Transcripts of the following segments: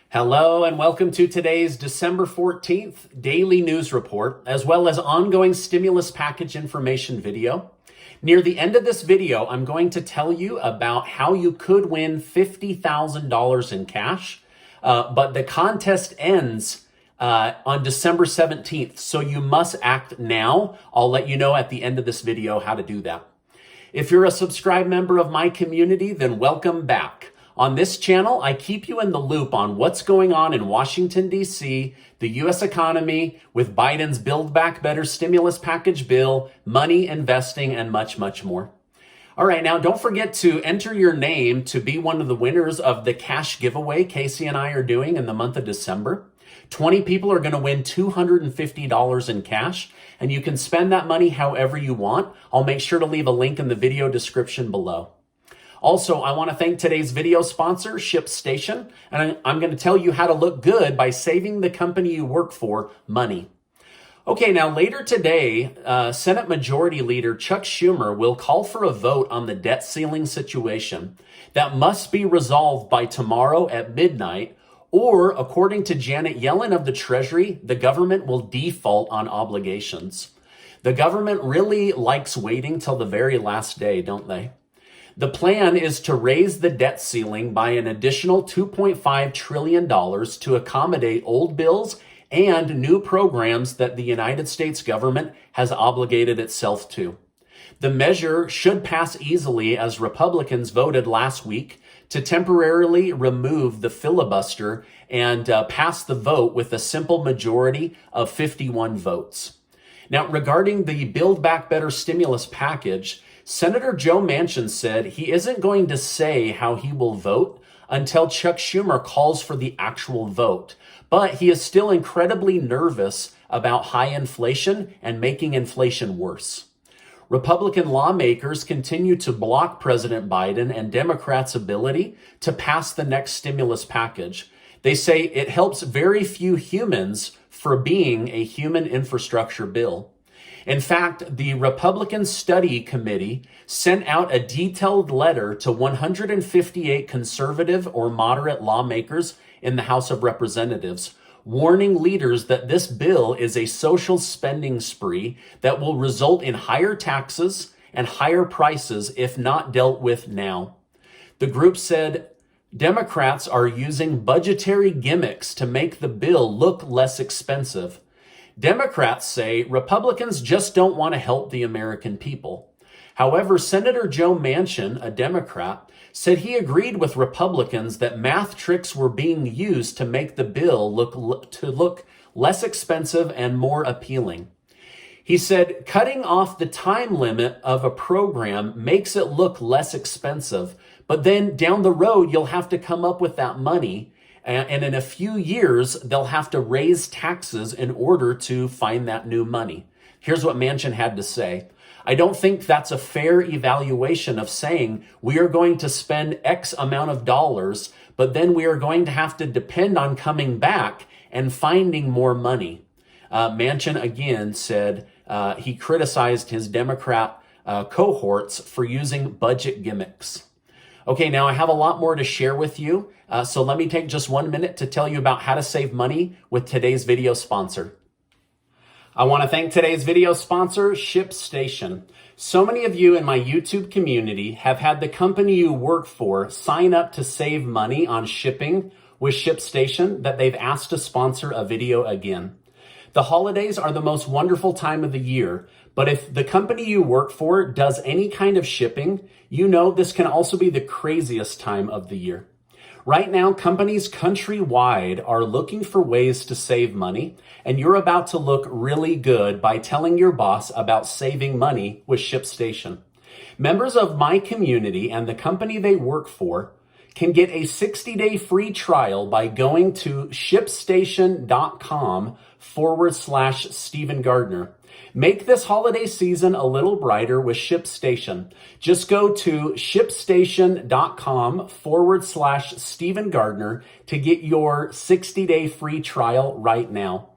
Hello and welcome to today's December 14th daily news report, as well as ongoing stimulus package information video. Near the end of this video, I'm going to tell you about how you could win $50,000 in cash, but the contest ends on December 17th, so you must act now. I'll let you know at the end of this video how to do that. If you're a subscribed member of my community, then welcome back. On this channel, I keep you in the loop on what's going on in Washington, D.C., the U.S. economy, with Biden's Build Back Better stimulus package bill, money, investing, and much, much more. All right, now don't forget to enter your name to be one of the winners of the cash giveaway Casey and I are doing in the month of December. 20 people are going to win $250 in cash, and you can spend that money however you want. I'll make sure to leave a link in the video description below. Also, I want to thank today's video sponsor, ShipStation, and I'm going to tell you how to look good by saving the company you work for money. Okay, now later today, Senate Majority Leader Chuck Schumer will call for a vote on the debt ceiling situation that must be resolved by tomorrow at midnight, or according to Janet Yellen of the Treasury, the government will default on obligations. The government really likes waiting till the very last day, don't they? The plan is to raise the debt ceiling by an additional $2.5 trillion to accommodate old bills and new programs that the United States government has obligated itself to. The measure should pass easily as Republicans voted last week to temporarily remove the filibuster and pass the vote with a simple majority of 51 votes. Now, regarding the Build Back Better stimulus package, Senator Joe Manchin said he isn't going to say how he will vote until Chuck Schumer calls for the actual vote, but he is still incredibly nervous about high inflation and making inflation worse. Republican lawmakers continue to block President Biden and Democrats' ability to pass the next stimulus package. They say it helps very few humans for being a human infrastructure bill. In fact, the Republican Study Committee sent out a detailed letter to 158 conservative or moderate lawmakers in the House of Representatives, warning leaders that this bill is a social spending spree that will result in higher taxes and higher prices if not dealt with now. The group said Democrats are using budgetary gimmicks to make the bill look less expensive. Democrats say Republicans just don't want to help the American people. However, Senator Joe Manchin, a Democrat, said he agreed with Republicans that math tricks were being used to make the bill look less expensive and more appealing. He said cutting off the time limit of a program makes it look less expensive, but then down the road, you'll have to come up with that money. And in a few years, they'll have to raise taxes in order to find that new money. Here's what Manchin had to say. I don't think that's a fair evaluation of saying we are going to spend X amount of dollars, but then we are going to have to depend on coming back and finding more money. Manchin again said he criticized his Democrat cohorts for using budget gimmicks. Okay, now I have a lot more to share with you, so let me take just 1 minute to tell you about how to save money with today's video sponsor. I want to thank today's video sponsor, ShipStation. So many of you in my YouTube community have had the company you work for sign up to save money on shipping with ShipStation that they've asked to sponsor a video again. The holidays are the most wonderful time of the year, but if the company you work for does any kind of shipping, you know this can also be the craziest time of the year. Right now, companies countrywide are looking for ways to save money, and you're about to look really good by telling your boss about saving money with ShipStation. Members of my community and the company they work for can get a 60-day free trial by going to shipstation.com/Stephen Gardner. Make this holiday season a little brighter with ShipStation. Just go to shipstation.com/Stephen Gardner to get your 60-day free trial right now.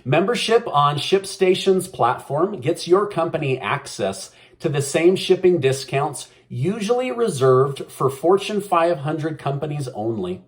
Membership on ShipStation's platform gets your company access to the same shipping discounts usually reserved for Fortune 500 companies only.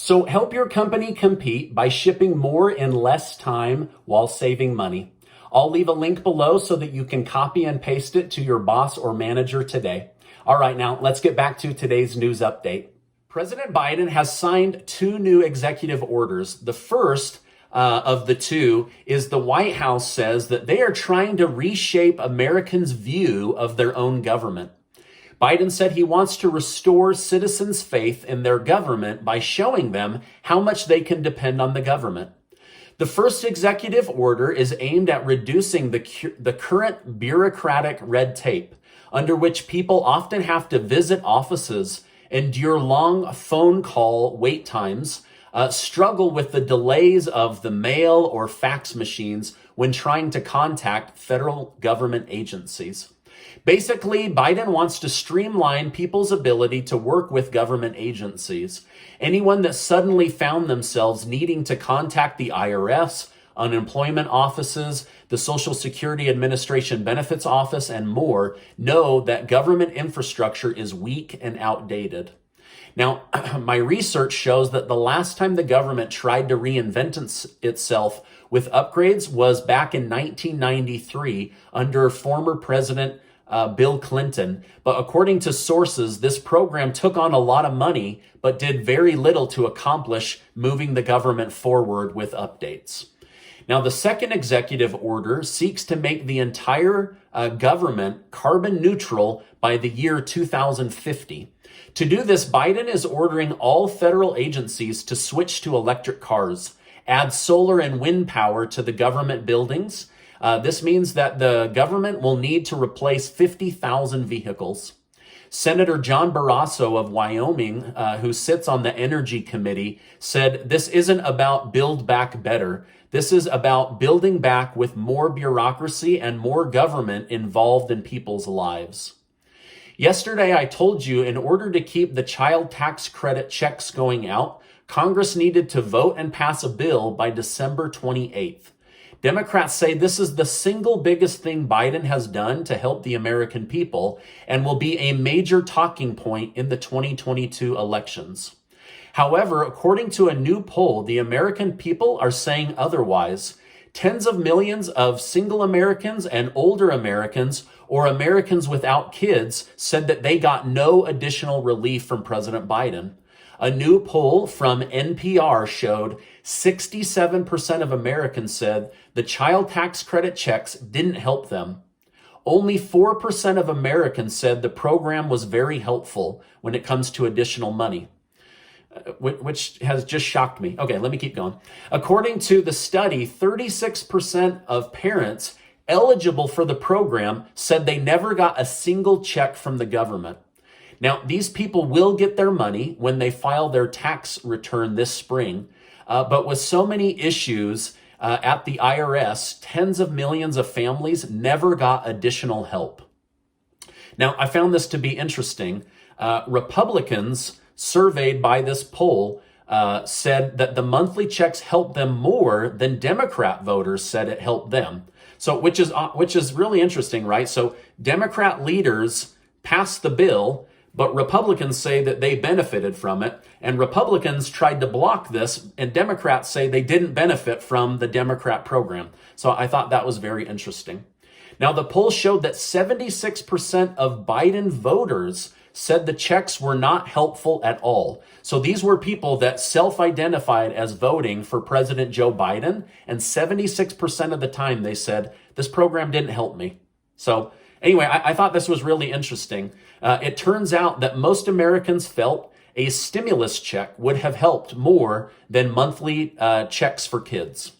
So help your company compete by shipping more in less time while saving money. I'll leave a link below so that you can copy and paste it to your boss or manager today. All right, now let's get back to today's news update. President Biden has signed 2 new executive orders. The first of the 2 is the White House says that they are trying to reshape Americans' view of their own government. Biden said he wants to restore citizens' faith in their government by showing them how much they can depend on the government. The first executive order is aimed at reducing the current bureaucratic red tape, under which people often have to visit offices, endure long phone call wait times, struggle with the delays of the mail or fax machines when trying to contact federal government agencies. Basically, Biden wants to streamline people's ability to work with government agencies. Anyone that suddenly found themselves needing to contact the IRS, unemployment offices, the Social Security Administration Benefits Office, and more know that government infrastructure is weak and outdated. Now, my research shows that the last time the government tried to reinvent itself with upgrades was back in 1993 under former President Bill Clinton. But according to sources, this program took on a lot of money, but did very little to accomplish moving the government forward with updates. Now, the second executive order seeks to make the entire government carbon neutral by the year 2050. To do this, Biden is ordering all federal agencies to switch to electric cars, add solar and wind power to the government buildings. This means that the government will need to replace 50,000 vehicles. Senator John Barrasso of Wyoming, who sits on the Energy Committee, said this isn't about build back better. This is about building back with more bureaucracy and more government involved in people's lives. Yesterday, I told you in order to keep the child tax credit checks going out, Congress needed to vote and pass a bill by December 28th. Democrats say this is the single biggest thing Biden has done to help the American people and will be a major talking point in the 2022 elections. However, according to a new poll, the American people are saying otherwise. Tens of millions of single Americans and older Americans or Americans without kids said that they got no additional relief from President Biden. A new poll from NPR showed 67% of Americans said the child tax credit checks didn't help them. Only 4% of Americans said the program was very helpful when it comes to additional money, which has just shocked me. Okay, let me keep going. According to the study, 36% of parents eligible for the program said they never got a single check from the government. Now, these people will get their money when they file their tax return this spring, but with so many issues at the IRS, tens of millions of families never got additional help. Now, I found this to be interesting. Republicans surveyed by this poll said that the monthly checks helped them more than Democrat voters said it helped them. So, which is really interesting, right? So, Democrat leaders passed the bill, but Republicans say that they benefited from it, and Republicans tried to block this, and Democrats say they didn't benefit from the Democrat program. So I thought that was very interesting. Now, the poll showed that 76% of Biden voters said the checks were not helpful at all. So these were people that self-identified as voting for President Joe Biden, and 76% of the time they said, this program didn't help me. So anyway, I thought this was really interesting. It turns out that most Americans felt a stimulus check would have helped more than monthly checks for kids.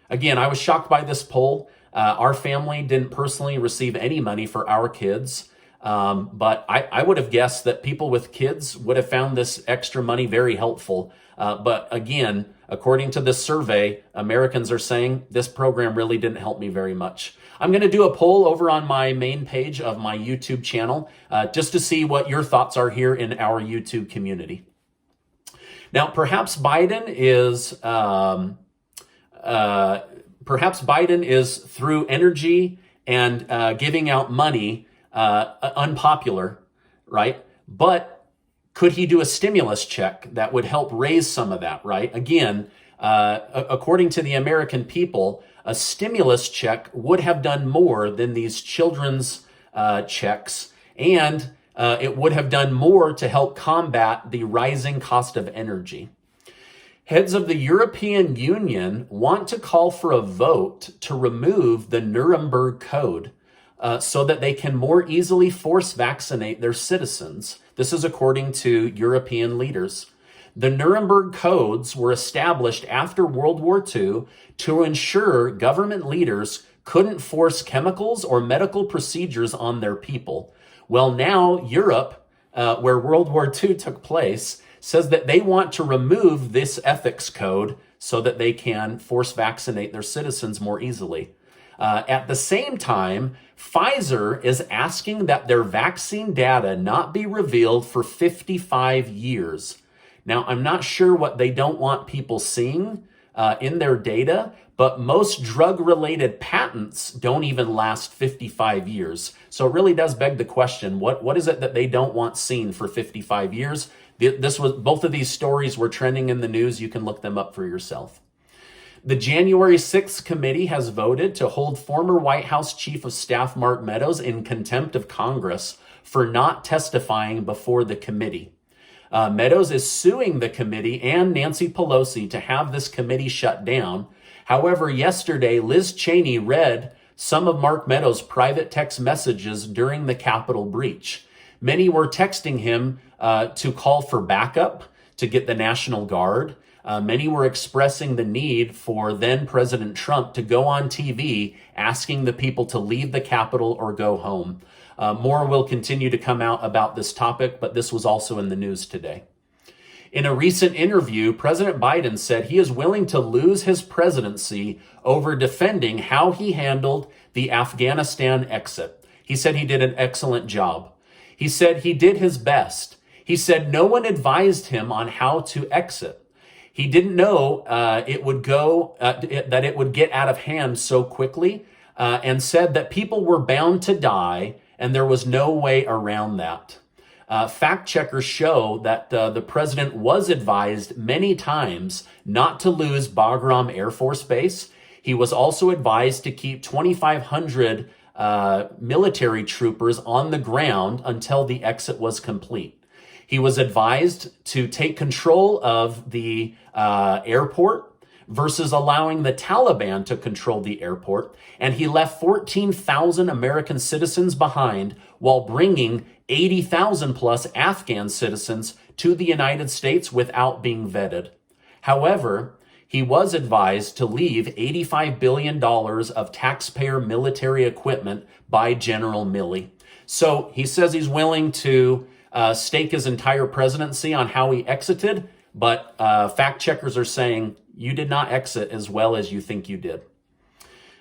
Again, I was shocked by this poll. Our family didn't personally receive any money for our kids, but I would have guessed that people with kids would have found this extra money very helpful. But again, according to this survey, Americans are saying this program really didn't help me very much. I'm going to do a poll over on my main page of my YouTube channel just to see what your thoughts are here in our YouTube community. Now, perhaps Biden is through energy and giving out money unpopular, right? But Could he do a stimulus check that would help raise some of that, right? Again, according to the American people, a stimulus check would have done more than these children's checks, and it would have done more to help combat the rising cost of energy. Heads of the European Union want to call for a vote to remove the Nuremberg Code so that they can more easily force vaccinate their citizens. This is according to European leaders. The Nuremberg Codes were established after World War II to ensure government leaders couldn't force chemicals or medical procedures on their people. Well, now Europe, where World War II took place, says that they want to remove this ethics code so that they can force vaccinate their citizens more easily. At the same time, Pfizer is asking that their vaccine data not be revealed for 55 years. Now, I'm not sure what they don't want people seeing in their data, but most drug-related patents don't even last 55 years. So it really does beg the question, what is it that they don't want seen for 55 years? Both of these stories were trending in the news. You can look them up for yourself. The January 6th committee has voted to hold former White House Chief of Staff Mark Meadows in contempt of Congress for not testifying before the committee. Meadows is suing the committee and Nancy Pelosi to have this committee shut down. However, yesterday, Liz Cheney read some of Mark Meadows' private text messages during the Capitol breach. Many were texting him to call for backup to get the National Guard. Many were expressing the need for then President Trump to go on TV asking the people to leave the Capitol or go home. More will continue to come out about this topic, but this was also in the news today. In a recent interview, President Biden said he is willing to lose his presidency over defending how he handled the Afghanistan exit. He said he did an excellent job. He said he did his best. He said no one advised him on how to exit. He didn't know that it would get out of hand so quickly, and said that people were bound to die and there was no way around that. Fact checkers show that the president was advised many times not to lose Bagram Air Force Base. He was also advised to keep 2,500 military troopers on the ground until the exit was complete. He was advised to take control of the airport versus allowing the Taliban to control the airport. And he left 14,000 American citizens behind while bringing 80,000 plus Afghan citizens to the United States without being vetted. However, he was advised to leave $85 billion of taxpayer military equipment by General Milley. So he says he's willing to stake his entire presidency on how he exited, but fact checkers are saying you did not exit as well as you think you did.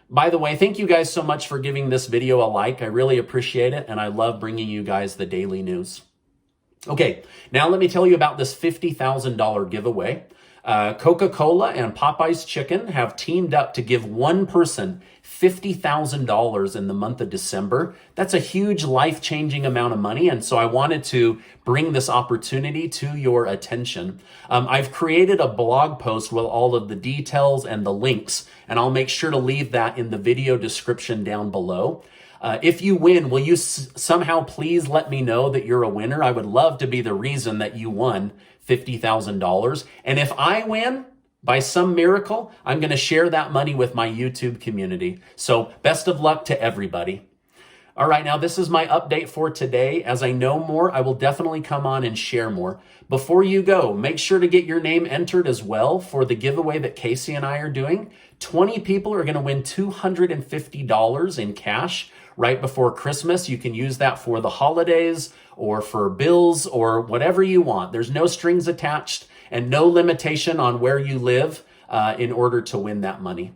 By the way, thank you guys so much for giving this video a like. I really appreciate it, and I love bringing you guys the daily news. Okay, now let me tell you about this $50,000 giveaway. Coca-Cola and Popeye's Chicken have teamed up to give one person $50,000 in the month of December. That's a huge life-changing amount of money, and so I wanted to bring this opportunity to your attention. I've created a blog post with all of the details and the links, and I'll make sure to leave that in the video description down below. If you win, will you somehow please let me know that you're a winner? I would love to be the reason that you won $50,000. And if I win, by some miracle, I'm going to share that money with my YouTube community. So best of luck to everybody. All right, now this is my update for today. As I know more, I will definitely come on and share more. Before you go, make sure to get your name entered as well for the giveaway that Casey and I are doing. 20 people are going to win $250 in cash right before Christmas. You can use that for the holidays or for bills or whatever you want. There's no strings attached and no limitation on where you live in order to win that money.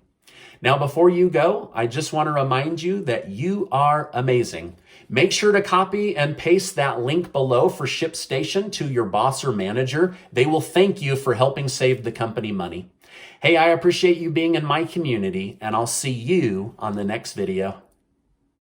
Now, before you go, I just want to remind you that you are amazing. Make sure to copy and paste that link below for ShipStation to your boss or manager. They will thank you for helping save the company money. Hey, I appreciate you being in my community, and I'll see you on the next video.